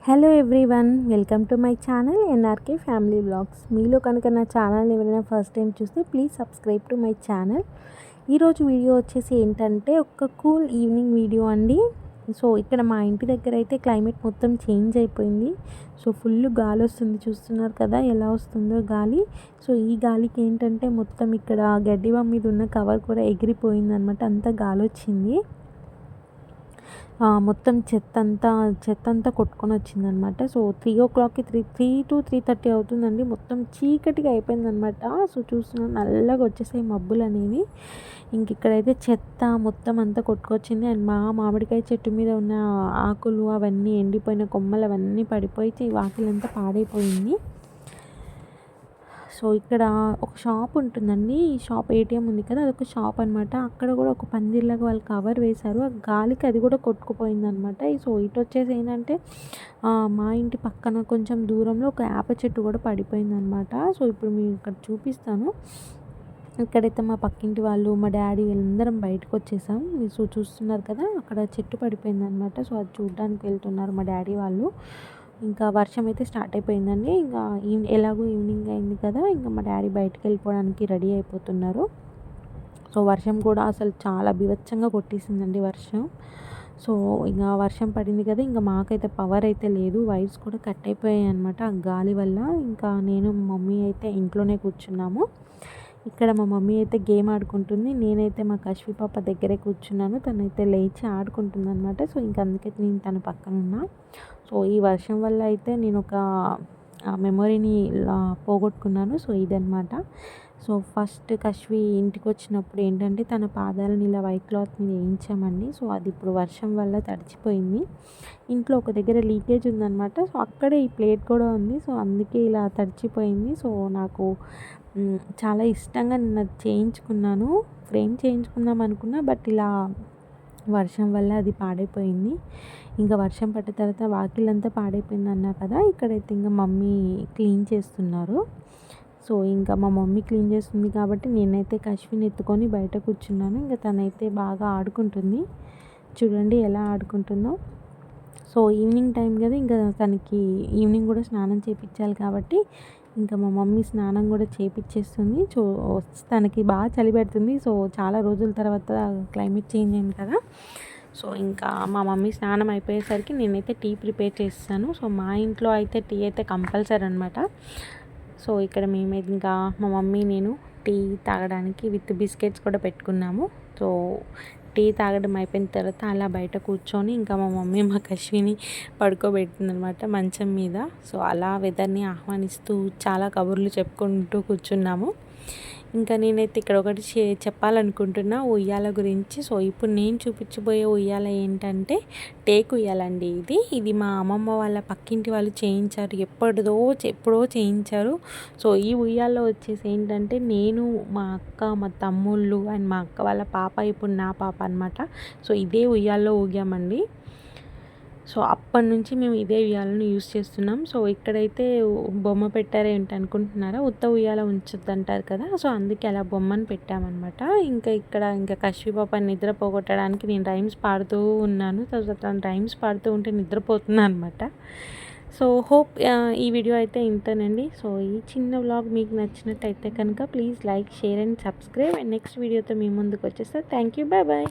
Hello everyone, welcome to my channel NRK family vlogs. మీలో కనుక నా ఛానల్ ఎవరైనా ఫస్ట్ టైం చూస్తే please subscribe to my channel. ఈరోజు వీడియో వచ్చేసి ఏంటంటే ఒక కూల్ ఈవినింగ్ వీడియో అండి. సో ఇక్కడ మా ఇంటి దగ్గర అయితే క్లైమేట్ మొత్తం చేంజ్ అయిపోయింది. సో ఫుల్ గాలి వస్తుంది, చూస్తున్నారు కదా ఎలా వస్తుందో గాలి. సో ఈ గాలికి ఏంటంటే మొత్తం ఇక్కడ గడ్డివాం మీద ఉన్న కవర్ కూడా ఎగిరిపోయింది అనమాట, అంతా గాలి వచ్చింది. మొత్తం చెత్త అంతా కొట్టుకొని వచ్చిందనమాట. సో 3 త్రీ టు 3:30 అవుతుందండి. మొత్తం చీకటిగా అయిపోయిందనమాట. సో చూస్తున్నా నల్లగా వచ్చేసాయి మబ్బులు అనేవి. ఇంక ఇక్కడైతే చెత్త మొత్తం అంతా కొట్టుకొచ్చింది. అండ్ మా మామిడికాయ చెట్టు మీద ఉన్న ఆకులు అవన్నీ ఎండిపోయిన కొమ్మలు అవన్నీ పడిపోయి వాకిలంతా పాడైపోయింది. సో ఇక్కడ ఒక షాప్ ఉంటుందండి. ఈ షాప్ ఏటీఎం ఉంది కదా, అదొక షాప్ అనమాట. అక్కడ కూడా ఒక పందిర్లాగా వాళ్ళు కవర్ వేశారు. ఆ గాలికి అది కూడా కొట్టుకుపోయిందనమాట. సో ఇటు వచ్చేసి ఏంటంటే మా ఇంటి పక్కన కొంచెం దూరంలో ఒక వేప చెట్టు కూడా పడిపోయిందనమాట. సో ఇప్పుడు మీకు ఇక్కడ చూపిస్తాను. ఇక్కడైతే మా పక్కింటి వాళ్ళు, మా డాడీ వీళ్ళందరం బయటకు వచ్చేసాం. సో చూస్తున్నారు కదా, అక్కడ చెట్టు పడిపోయిందనమాట. సో అది చూడడానికి వెళ్తున్నారు మా డాడీ వాళ్ళు. ఇంకా వర్షం అయితే స్టార్ట్ అయిపోయిందండి. ఇంకా ఎలాగో ఈవినింగ్ అయింది కదా, ఇంకా మా డాడీ బయటకు వెళ్ళిపోవడానికి రెడీ అయిపోతున్నారు. సో వర్షం కూడా అసలు చాలా బీభత్సంగా కొట్టేసిందండి వర్షం. సో ఇంకా వర్షం పడింది కదా, ఇంకా మాకైతే పవర్ అయితే లేదు, వైర్స్ కూడా కట్ అయిపోయాయి అనమాట ఆ గాలి వల్ల. ఇంకా నేను మా మమ్మీ అయితే ఇంట్లోనే కూర్చున్నాము. ఇక్కడ మా మమ్మీ అయితే గేమ్ ఆడుకుంటుంది, నేనైతే మా కశ్వి పాప దగ్గరే కూర్చున్నాను. తనైతే లేచి ఆడుకుంటుంది అనమాట. సో ఇంక అందుకే నేను తన పక్కన ఉన్నా. సో ఈ వర్షం వల్ల అయితే నేను ఒక మెమొరీని పోగొట్టుకున్నాను. సో ఇదనమాట. సో ఫస్ట్ కశ్వి ఇంటికి వచ్చినప్పుడు ఏంటంటే తన పాదాలను ఇలా వైట్ క్లాత్ మీద వేయించామండి. సో అది ఇప్పుడు వర్షం వల్ల తడిచిపోయింది. ఇంట్లో ఒక దగ్గర లీకేజ్ ఉందన్నమాట. సో అక్కడే ఈ ప్లేట్ కూడా ఉంది. సో అందుకే ఇలా తడిచిపోయింది. సో నాకు చాలా ఇష్టంగా నేను అది చేయించుకున్నాను, ఫ్రేమ్ చేయించుకుందాం అనుకున్నా, బట్ ఇలా వర్షం వల్ల అది పాడైపోయింది. ఇంకా వర్షం పడ్డ తర్వాత వాకిలంతా పాడైపోయింది అన్నా కదా, ఇక్కడైతే ఇంకా మమ్మీ క్లీన్ చేస్తున్నారు. సో ఇంకా మా మమ్మీ క్లీన్ చేస్తుంది కాబట్టి నేనైతే కశ్విని ఎత్తుకొని బయట కూర్చున్నాను. ఇంకా తనైతే బాగా ఆడుకుంటుంది, చూడండి ఎలా ఆడుకుంటుందో. సో ఈవినింగ్ టైం కదా, ఇంకా తనకి ఈవినింగ్ కూడా స్నానం చేయించాలి కాబట్టి ఇంకా మా మమ్మీ స్నానం కూడా చేపిచ్చేస్తుంది. సో తనకి బాగా చలి పెడుతుంది. సో చాలా రోజుల తర్వాత క్లైమేట్ చేంజ్ అయింది కదా, సో ఇంకా మా మమ్మీ స్నానం అయిపోయేసరికి నేనైతే టీ ప్రిపేర్ చేస్తాను. సో మా ఇంట్లో అయితే టీ అయితే కంపల్సరీ అనమాట. సో ఇక్కడ మేమైతే ఇంకా మా మమ్మీ నేను టీ తాగడానికి విత్ బిస్కెట్స్ కూడా పెట్టుకున్నాము. సో టీ తాగడం అయిపోయిన తర్వాత అలా బయట కూర్చొని ఇంకా మా మమ్మీ మా కశ్విని పడుకోబెట్టింది అనమాట మంచం మీద. సో అలా వెదర్ని ఆహ్వానిస్తూ చాలా కబుర్లు చెప్పుకుంటూ కూర్చున్నాము. ఇంకా నేనైతే ఇక్కడ ఒకటి చెప్పాలనుకుంటున్నా ఉయ్యాల గురించి. సో ఇప్పుడు నేను చూపించబోయే ఉయ్యాల ఏంటంటే టేకు ఉయ్యాలండి. ఇది మా అమ్మమ్మ వాళ్ళ పక్కింటి వాళ్ళు చేయించారు, ఎప్పుడో చేయించారు. సో ఈ ఉయ్యాల్లో వచ్చేసి ఏంటంటే నేను, మా అక్క, మా తమ్ముళ్ళు అండ్ మా అక్క వాళ్ళ పాప, ఇప్పుడు నా పాప అనమాట. సో ఇదే ఉయ్యాల్లో ఊగామండి. సో అప్పటి నుంచి మేము ఇదే ఉయ్యాలను యూస్ చేస్తున్నాం. సో ఇక్కడైతే బొమ్మ పెట్టారు ఏంటి అనుకుంటున్నారా, ఉత్త ఉయ్యాల ఉంచొద్దు అంటారు కదా, సో అందుకే అలా బొమ్మను పెట్టామన్నమాట. ఇంకా కశ్వి పాపని నిద్ర పోగొట్టడానికి నేను రైమ్స్ పాడుతూ ఉన్నాను. తను రైమ్స్ పాడుతూ ఉంటే నిద్రపోతున్నాను అనమాట. సో హోప్ ఈ వీడియో అయితే ఇంతేనండి. సో ఈ చిన్న వ్లాగ్ మీకు నచ్చినట్టయితే కనుక please like, share and subscribe. And next వీడియోతో మీ ముందుకు వచ్చేస్తా. Thank you, bye bye.